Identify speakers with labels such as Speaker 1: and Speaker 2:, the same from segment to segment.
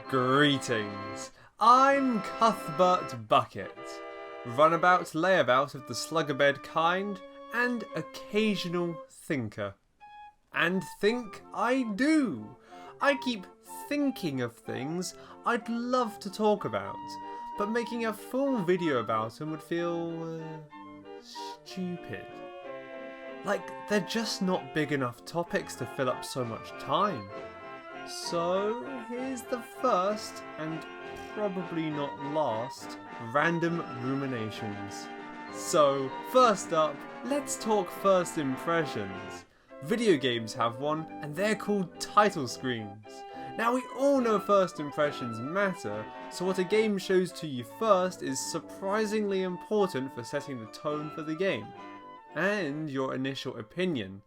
Speaker 1: Greetings, I'm Cuthbert Bucket, runabout layabout of the slugabed kind, and occasional thinker. And think I do! I keep thinking of things I'd love to talk about, but making a full video about them would feel stupid. Like, they're just not big enough topics to fill up so much time. So, here's the first, and probably not last, random ruminations. So, first up, let's talk first impressions. Video games have one, and they're called title screens. Now, we all know first impressions matter, so what a game shows to you first is surprisingly important for setting the tone for the game, and your initial opinion.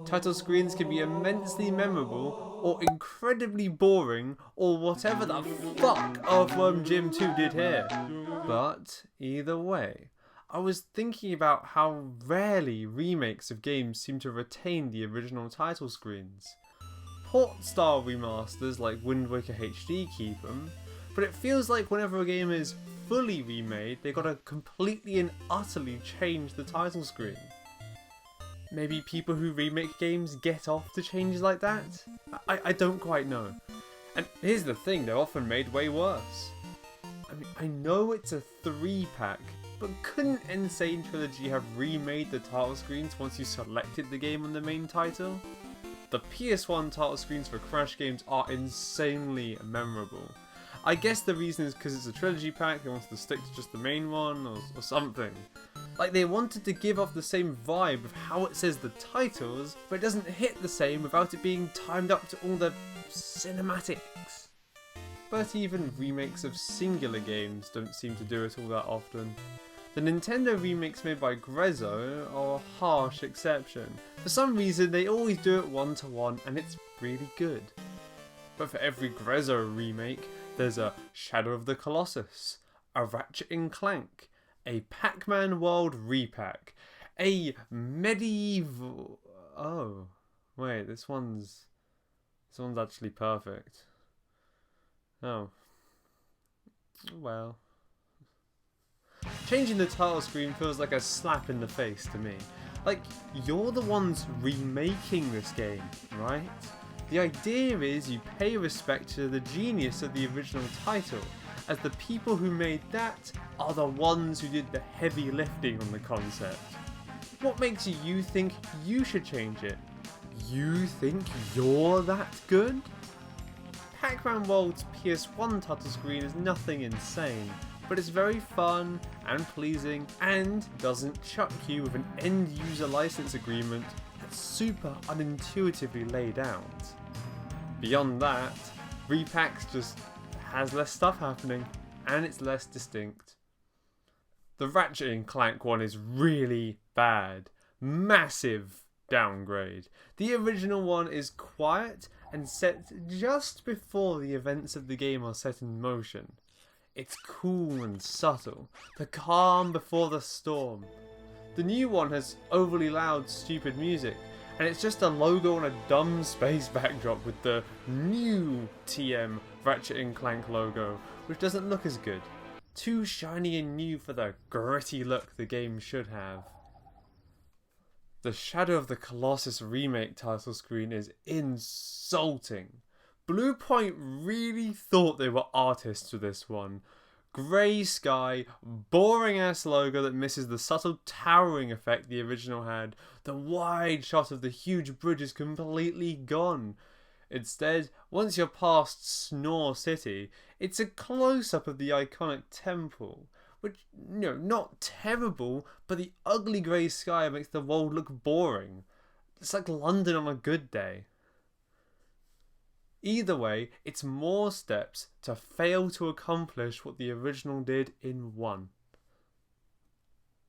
Speaker 1: Title screens can be immensely memorable, or incredibly boring, or whatever the fuck Earthworm Jim 2 did here. But either way, I was thinking about how rarely remakes of games seem to retain the original title screens. Port-style remasters like Wind Waker HD keep them, but it feels like whenever a game is fully remade, they gotta completely and utterly change the title screen. Maybe people who remake games get off to changes like that? I don't quite know. And here's the thing, they're often made way worse. I mean, I know it's a 3-pack, but couldn't Insane Trilogy have remade the title screens once you selected the game on the main title? The PS1 title screens for Crash games are insanely memorable. I guess the reason is because it's a trilogy pack, they wanted to stick to just the main one, or something. Like, they wanted to give off the same vibe of how it says the titles, but it doesn't hit the same without it being timed up to all the cinematics. But even remakes of singular games don't seem to do it all that often. The Nintendo remakes made by Grezzo are a harsh exception. For some reason, they always do it 1-to-1, and it's really good. But for every Grezzo remake, there's a Shadow of the Colossus, a Ratchet & Clank, a Pac-Man World repack, a medieval... Oh, wait, this one's actually perfect. Oh. Well. Changing the title screen feels like a slap in the face to me. Like, you're the ones remaking this game, right? The idea is you pay respect to the genius of the original title, as the people who made that are the ones who did the heavy lifting on the concept. What makes you think you should change it? You think you're that good? Pac-Man World's PS1 title screen is nothing insane, but it's very fun and pleasing and doesn't chuck you with an end-user license agreement that's super unintuitively laid out. Beyond that, repacks just has less stuff happening, and it's less distinct. The Ratchet & Clank one is really bad. Massive downgrade. The original one is quiet and set just before the events of the game are set in motion. It's cool and subtle, the calm before the storm. The new one has overly loud, stupid music, and it's just a logo on a dumb space backdrop with the new TM Ratchet & Clank logo, which doesn't look as good. Too shiny and new for the gritty look the game should have. The Shadow of the Colossus remake title screen is insulting. Bluepoint really thought they were artists with this one. Grey sky, boring ass logo that misses the subtle towering effect the original had. The wide shot of the huge bridge is completely gone. Instead, once you're past Snore City, it's a close-up of the iconic temple. Which, not terrible, but the ugly grey sky makes the world look boring. It's like London on a good day. Either way, it's more steps to fail to accomplish what the original did in one.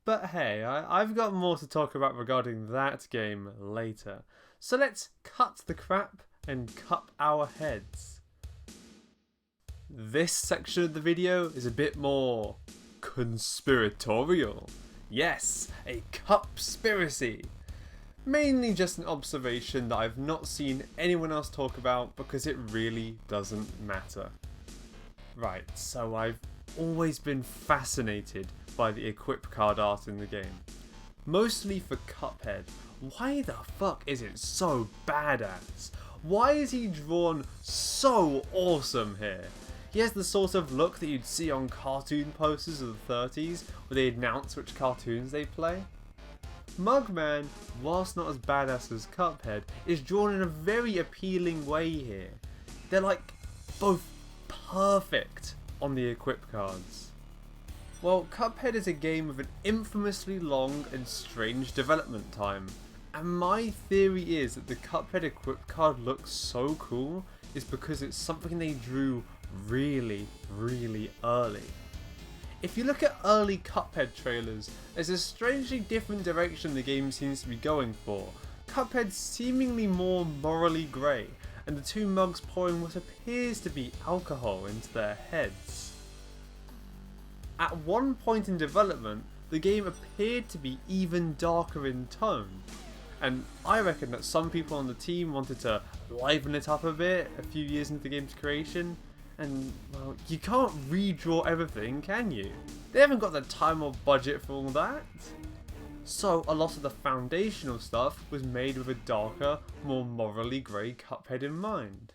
Speaker 1: But hey, I've got more to talk about regarding that game later. So let's cut the crap and cup our heads. This section of the video is a bit more conspiratorial. Yes, a Cupspiracy. Mainly just an observation that I've not seen anyone else talk about because it really doesn't matter. Right, so I've always been fascinated by the equip card art in the game. Mostly for Cuphead. Why the fuck is it so badass? Why is he drawn so awesome here? He has the sort of look that you'd see on cartoon posters of the 30s where they announce which cartoons they play. Mugman, whilst not as badass as Cuphead, is drawn in a very appealing way here. They're like both perfect on the equip cards. Well, Cuphead is a game with an infamously long and strange development time, and my theory is that the Cuphead equip card looks so cool is because it's something they drew really early. If you look at early Cuphead trailers, there's a strangely different direction the game seems to be going for. Cuphead's seemingly more morally grey, and the two mugs pouring what appears to be alcohol into their heads. At one point in development, the game appeared to be even darker in tone, and I reckon that some people on the team wanted to liven it up a bit a few years into the game's creation. And, well, you can't redraw everything, can you? They haven't got the time or budget for all that. So, a lot of the foundational stuff was made with a darker, more morally grey Cuphead in mind.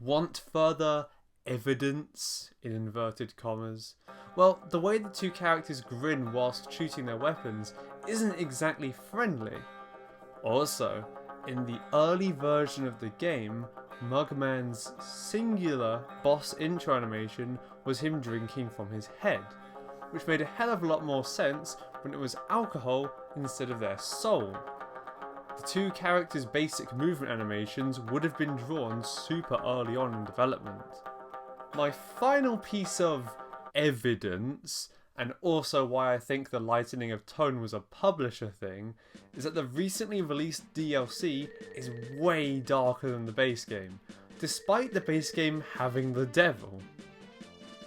Speaker 1: Want further evidence, in inverted commas? Well, the way the two characters grin whilst shooting their weapons isn't exactly friendly. Also, in the early version of the game, Mugman's singular boss intro animation was him drinking from his head, which made a hell of a lot more sense when it was alcohol instead of their soul. The two characters' basic movement animations would have been drawn super early on in development. My final piece of evidence, and also why I think the lightening of tone was a publisher thing, is that the recently released DLC is way darker than the base game, despite the base game having the devil.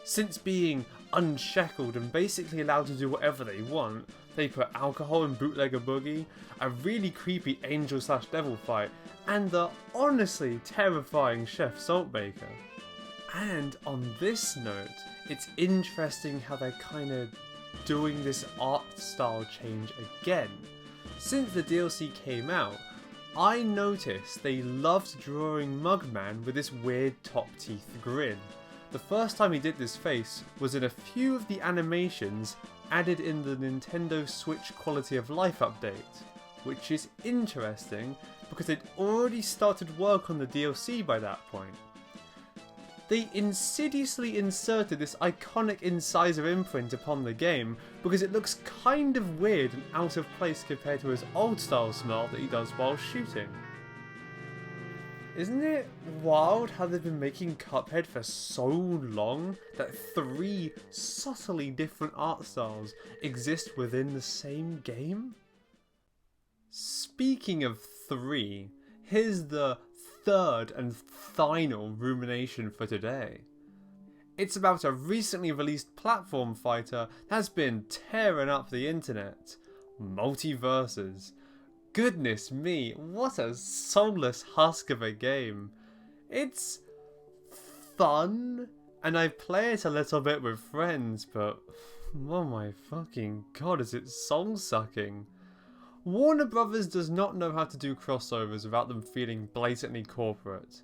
Speaker 1: Since being unshackled and basically allowed to do whatever they want, they put alcohol in Bootlegger Boogie, a really creepy angel/devil fight, and the honestly terrifying Chef Saltbaker. And on this note, it's interesting how they're kind of doing this art style change again. Since the DLC came out, I noticed they loved drawing Mugman with this weird top teeth grin. The first time he did this face was in a few of the animations added in the Nintendo Switch Quality of Life update, which is interesting because they'd already started work on the DLC by that point. They insidiously inserted this iconic incisor imprint upon the game because it looks kind of weird and out of place compared to his old style smile that he does while shooting. Isn't it wild how they've been making Cuphead for so long that 3 subtly different art styles exist within the same game? Speaking of 3, here's the third and final rumination for today. It's about a recently released platform fighter that's been tearing up the internet. Multiversus. Goodness me, what a soulless husk of a game. It's fun, and I play it a little bit with friends, but oh my fucking god, is it soul-sucking. Warner Brothers does not know how to do crossovers without them feeling blatantly corporate.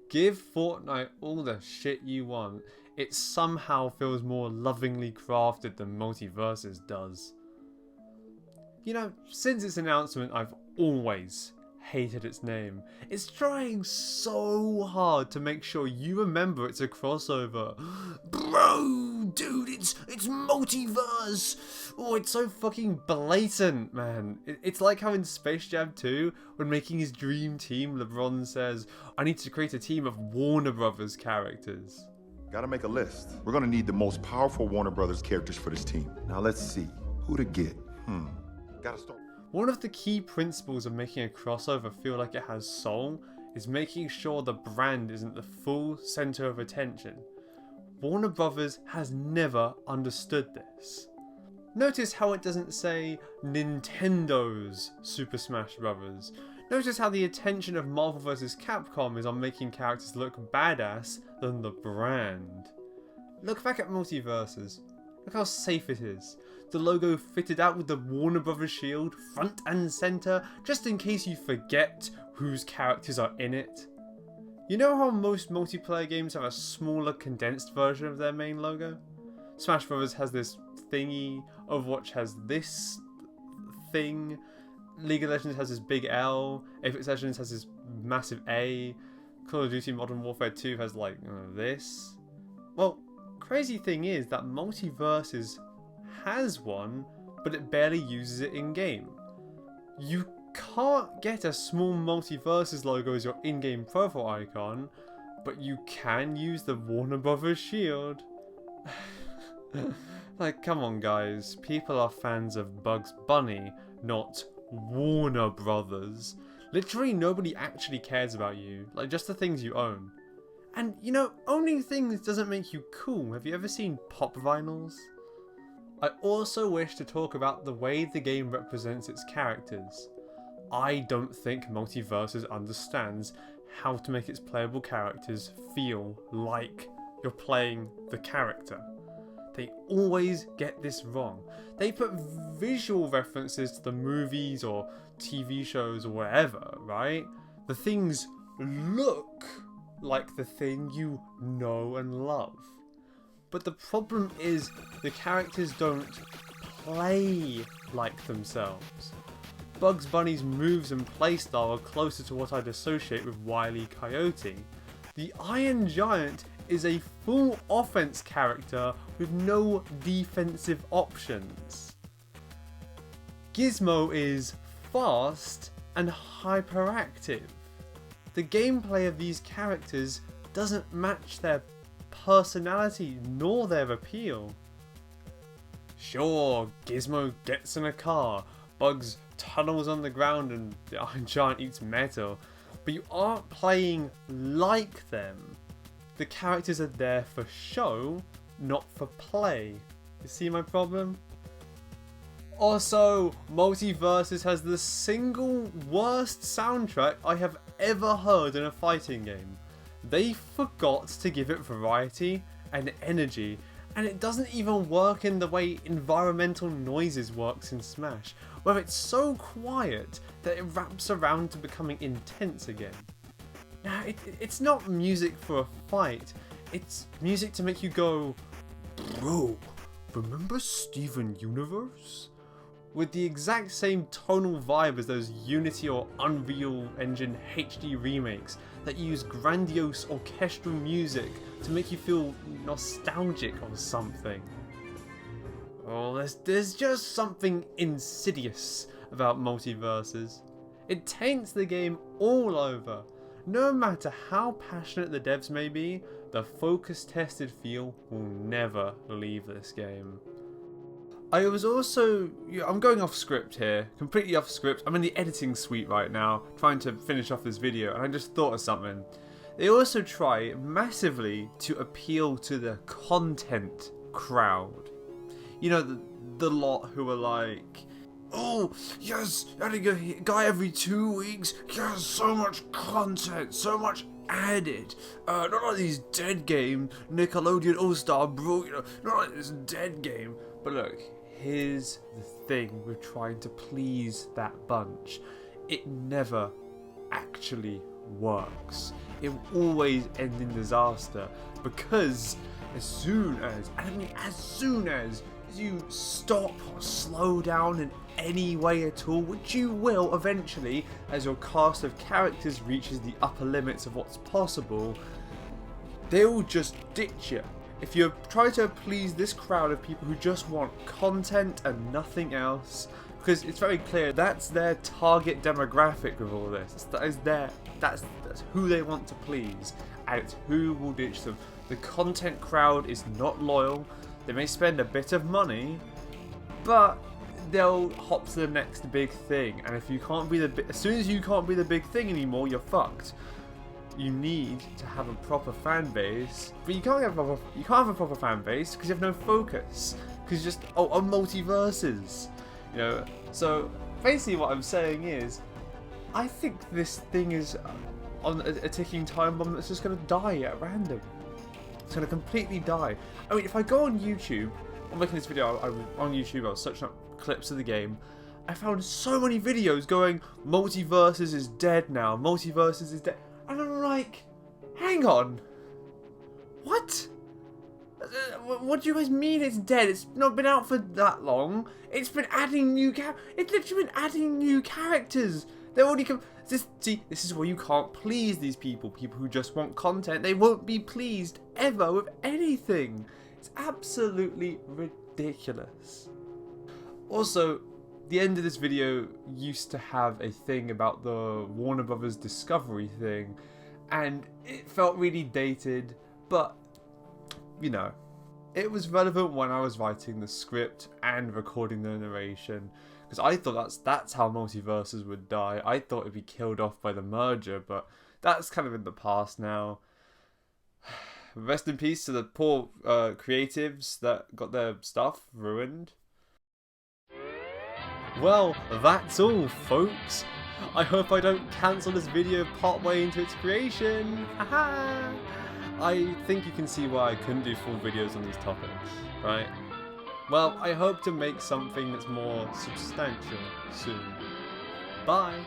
Speaker 1: Give Fortnite all the shit you want, it somehow feels more lovingly crafted than Multiversus does. You know, since its announcement I've always hated its name. It's trying so hard to make sure you remember it's a crossover. Bro, dude, it's Multiverse! Oh, it's so fucking blatant, man. It's like how in Space Jam 2, when making his dream team, LeBron says, I need to create a team of Warner Brothers characters.
Speaker 2: Gotta make a list. We're gonna need the most powerful Warner Brothers characters for this team. Now let's see. Who to get? Gotta start.
Speaker 1: One of the key principles of making a crossover feel like it has soul is making sure the brand isn't the full center of attention. Warner Brothers has never understood this. Notice how it doesn't say Nintendo's Super Smash Bros. Notice how the attention of Marvel vs. Capcom is on making characters look badass than the brand. Look back at Multiversus. Look how safe it is. The logo fitted out with the Warner Bros. Shield front and centre, just in case you forget whose characters are in it. You know how most multiplayer games have a smaller condensed version of their main logo? Smash Bros. Has this thingy, Overwatch has this thing, League of Legends has this big L, Apex Legends has this massive A, Call of Duty Modern Warfare 2 has like this. Well, crazy thing is that Multiversus has one, but it barely uses it in game. You can't get a small Multiversus logo as your in-game profile icon, but you can use the Warner Bros. Shield. Like, come on guys, people are fans of Bugs Bunny, not Warner Brothers. Literally nobody actually cares about you, like just the things you own. And you know, owning things doesn't make you cool. Have you ever seen pop vinyls? I also wish to talk about the way the game represents its characters. I don't think Multiversus understands how to make its playable characters feel like you're playing the character. They always get this wrong. They put visual references to the movies or TV shows or whatever, right? The things look like the thing you know and love. But the problem is the characters don't play like themselves. Bugs Bunny's moves and playstyle are closer to what I'd associate with Wile E. Coyote. The Iron Giant is a full offense character with no defensive options. Gizmo is fast and hyperactive. The gameplay of these characters doesn't match their personality nor their appeal. Sure, Gizmo gets in a car, Bugs tunnels on the ground and the Iron Giant eats metal, but you aren't playing like them. The characters are there for show, not for play. You see my problem? Also, Multiversus has the single worst soundtrack I have ever heard in a fighting game. They forgot to give it variety and energy, and it doesn't even work in the way environmental noises works in Smash, where it's so quiet that it wraps around to becoming intense again. Now, it's not music for a fight, it's music to make you go, bro, remember Steven Universe? With the exact same tonal vibe as those Unity or Unreal Engine HD remakes that use grandiose orchestral music to make you feel nostalgic or something. Oh, there's just something insidious about Multiversus. It taints the game all over. No matter how passionate the devs may be, the focus-tested feel will never leave this game. I was also, I'm going off script here, completely off script. I'm in the editing suite right now, trying to finish off this video, and I just thought of something. They also try massively to appeal to the content crowd. You know, the lot who are like, oh, yes, adding a guy every 2 weeks, yes, so much content, so much added. Not like these dead game, Nickelodeon All-Star, bro, you know, not like this dead game. But look, here's the thing with trying to please that bunch. It never actually works. It will always end in disaster, because as soon as you stop or slow down in any way at all, which you will eventually as your cast of characters reaches the upper limits of what's possible, they'll just ditch you. If you try to please this crowd of people who just want content and nothing else, because it's very clear that's their target demographic with all this. That's who they want to please, and it's who will ditch them. The content crowd is not loyal. They may spend a bit of money, but they'll hop to the next big thing. And if you can't be as soon as you can't be the big thing anymore, you're fucked. You need to have a proper fan base, but you can't have a proper fan base because you have no focus. because just multiverses, you know. So basically, what I'm saying is, I think this thing is on a ticking time bomb that's just going to die at random. It's going to completely die. I mean, if I go on YouTube, I'm making this video on YouTube, I was searching up clips of the game. I found so many videos going, Multiversus is dead now, Multiversus is dead. And I'm like, hang on. What? What do you guys mean it's dead? It's not been out for that long. It's been adding new It's literally been adding new characters. They're already See, this is where you can't please these people. People who just want content, they won't be pleased ever with anything. It's absolutely ridiculous. Also, the end of this video used to have a thing about the Warner Brothers Discovery thing, and it felt really dated, but, you know, it was relevant when I was writing the script and recording the narration. Because I thought that's how Multiverses would die. I thought it'd be killed off by the merger, but that's kind of in the past now. Rest in peace to the poor creatives that got their stuff ruined. Well, that's all, folks. I hope I don't cancel this video partway into its creation. Haha! I think you can see why I couldn't do full videos on these topics, right? Well, I hope to make something that's more substantial soon. Bye!